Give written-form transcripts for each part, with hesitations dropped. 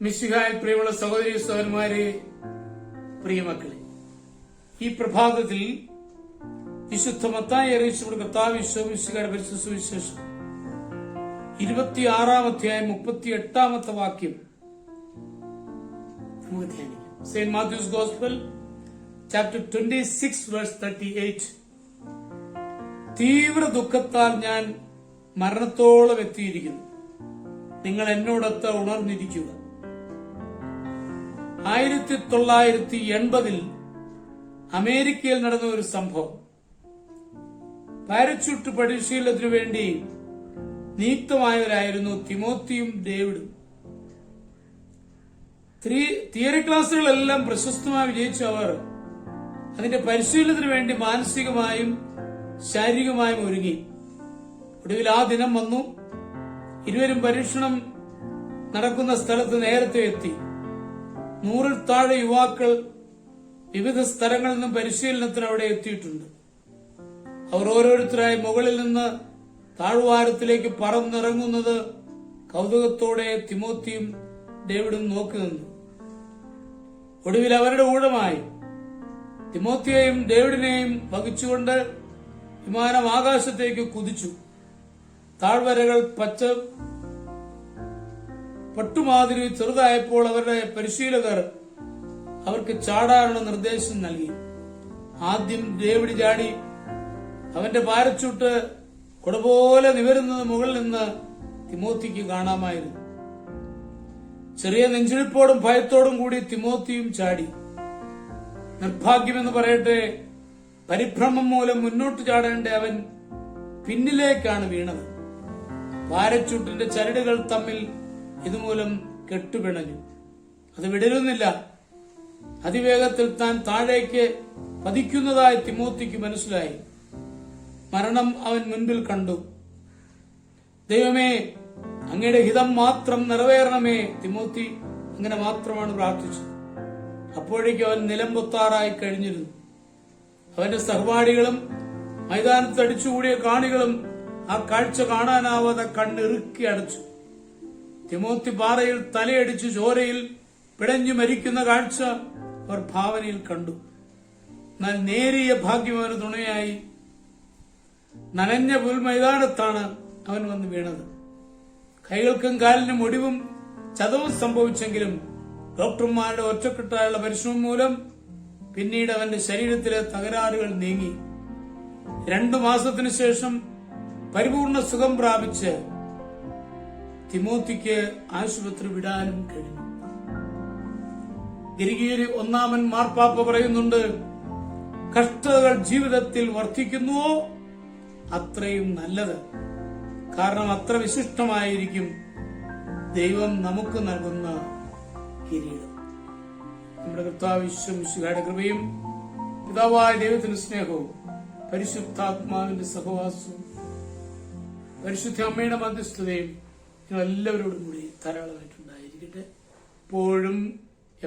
മിശിഹായിൽ പ്രിയമുള്ള സഹോദരി സഹോദരന്മാരെ, പ്രിയമക്കളെ, ഈ പ്രഭാതത്തിൽ വിശുദ്ധ മത്തായി അറിയിച്ചുകൊണ്ട് കർത്താവ് മിശിഹായുടെ പരിശുദ്ധ സുവിശേഷം 26-ാം അധ്യായം 38-ാമത്തെ വാക്യം നമുക്ക് ധ്യാനിക്കാം. Saint Matthew's gospel chapter 26 verse 38. തീവ്ര ദുഃഖത്താൽ ഞാൻ മരണത്തോളം എത്തിയിരിക്കുന്നു, നിങ്ങൾ എന്നോടൊത്ത് ഉണർന്നിരിക്കുക. 1980 അമേരിക്കയിൽ നടന്ന ഒരു സംഭവം. പാരച്യൂട്ട് പരിശീലനത്തിനു വേണ്ടി നിയുക്തമായവരായിരുന്നു തിമോത്തിയും ഡേവിഡും. തിയറി ക്ലാസുകളെല്ലാം പ്രശസ്തമായി വിജയിച്ച അവർ അതിന്റെ പരിശീലനത്തിനു വേണ്ടി മാനസികമായും ശാരീരികമായും ഒരുങ്ങി. ഒടുവിൽ ആ ദിനം വന്നു. ഇരുവരും പരീക്ഷണം നടക്കുന്ന സ്ഥലത്ത് നേരത്തെ എത്തി. 100-ൽ താഴെ യുവാക്കൾ വിവിധ സ്ഥലങ്ങളിൽ നിന്നും പരിശീലനത്തിന് അവിടെ എത്തിയിട്ടുണ്ട്. അവർ ഓരോരുത്തരായി മുകളിൽ നിന്ന് താഴ്വാരത്തിലേക്ക് പറന്നിറങ്ങുന്നത് കൗതുകത്തോടെ തിമോത്തിയും ഡേവിഡും നോക്കി നിന്നു. ഒടുവിൽ അവരുടെ ഊഴമായി. തിമോത്തിയെയും ഡേവിഡിനെയും വഹിച്ചുകൊണ്ട് വിമാനം ആകാശത്തേക്ക് കുതിച്ചു. താഴ്വരകൾ പച്ച പട്ടുമാതിരി ചെറുതായപ്പോൾ അവരുടെ പരിശീലകർ അവർക്ക് ചാടാനുള്ള നിർദ്ദേശം നൽകി. ആദ്യം ഡേവിഡ് ചാടി. അവന്റെ പാരച്യൂട്ട് കുടപോലെ നിവരുന്നത് മുകളിൽ നിന്ന് തിമോത്തിക്ക് കാണാമായിരുന്നു. ചെറിയ നെഞ്ചിടിപ്പോടും ഭയത്തോടും കൂടി തിമോത്തിയും ചാടി. നിർഭാഗ്യമെന്ന് പറയട്ടെ, പരിഭ്രമം മൂലം മുന്നോട്ട് ചാടേണ്ട അവൻ പിന്നിലേക്കാണ് വീണത്. പാരച്യൂട്ടിന്റെ ചരടുകൾ തമ്മിൽ ഇതുമൂലം കെട്ടുപിണഞ്ഞു. അത് വിടരുന്നില്ല. അതിവേഗത്തിൽ താൻ താഴേക്ക് പതിക്കുന്നതായി തിമോത്തിക്ക് മനസ്സിലായി. മരണം അവൻ മുൻപിൽ കണ്ടു. ദൈവമേ, അങ്ങയുടെ ഹിതം മാത്രം നിറവേറണമേ. തിമോത്തി അങ്ങനെ മാത്രമാണ് പ്രാർത്ഥിച്ചത്. അപ്പോഴേക്കും അവൻ നിലംപൊത്താറായി കഴിഞ്ഞിരുന്നു. അവന്റെ സഹപാഠികളും മൈതാനത്ത് അടിച്ചുകൂടിയ കാണികളും ആ കാഴ്ച കാണാനാവാതെ കണ്ണിറുക്കി അടച്ചു. തിമോത്തി പാറയിൽ തലയടിച്ച് ചോരയിൽ പിടഞ്ഞു മരിക്കുന്ന കാഴ്ച അവർ ഭാവനയിൽ കണ്ടു. എന്നാൽ നേരിയ ഭാഗ്യം അവന് തുണയായി. നനഞ്ഞ പുൽമൈതാനത്താണ് അവൻ വന്ന് വീണത്. കൈകൾക്കും കാലിനും ഒടിവും ചതവും സംഭവിച്ചെങ്കിലും ഡോക്ടർമാരുടെ ഒറ്റക്കെട്ടായുള്ള പരിശ്രമം മൂലം പിന്നീട് അവന്റെ ശരീരത്തിലെ തകരാറുകൾ നീങ്ങി. 2 മാസത്തിനു ശേഷം പരിപൂർണ സുഖം പ്രാപിച്ച് തിമോത്തിക്ക് ആശുപത്രി വിടാനും കഴിഞ്ഞു. ഗിരിഗിരി 1-ാമൻ മാർപ്പാപ്പ പറയുന്നുണ്ട്, കഷ്ടതകൾ ജീവിതത്തിൽ വർദ്ധിക്കുന്നുവോ അത്രയും നല്ലത്. കാരണം അത്ര വിശിഷ്ടമായിരിക്കും ദൈവം നമുക്ക് നൽകുന്ന കിരീടം. നമ്മുടെ കർത്താവ് മിശിഹായുടെ കൃപയും പിതാവായ ദൈവത്തിന്റെ സ്നേഹവും പരിശുദ്ധാത്മാവിന്റെ സഹവാസവും പരിശുദ്ധ അമ്മയുടെ മധ്യസ്ഥതയും എല്ലാവരോടും കൂടി ധാരാളമായിട്ടുണ്ടായിരിക്കട്ടെ, എപ്പോഴും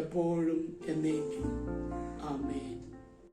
എപ്പോഴും എന്നേക്കും. ആമേൻ.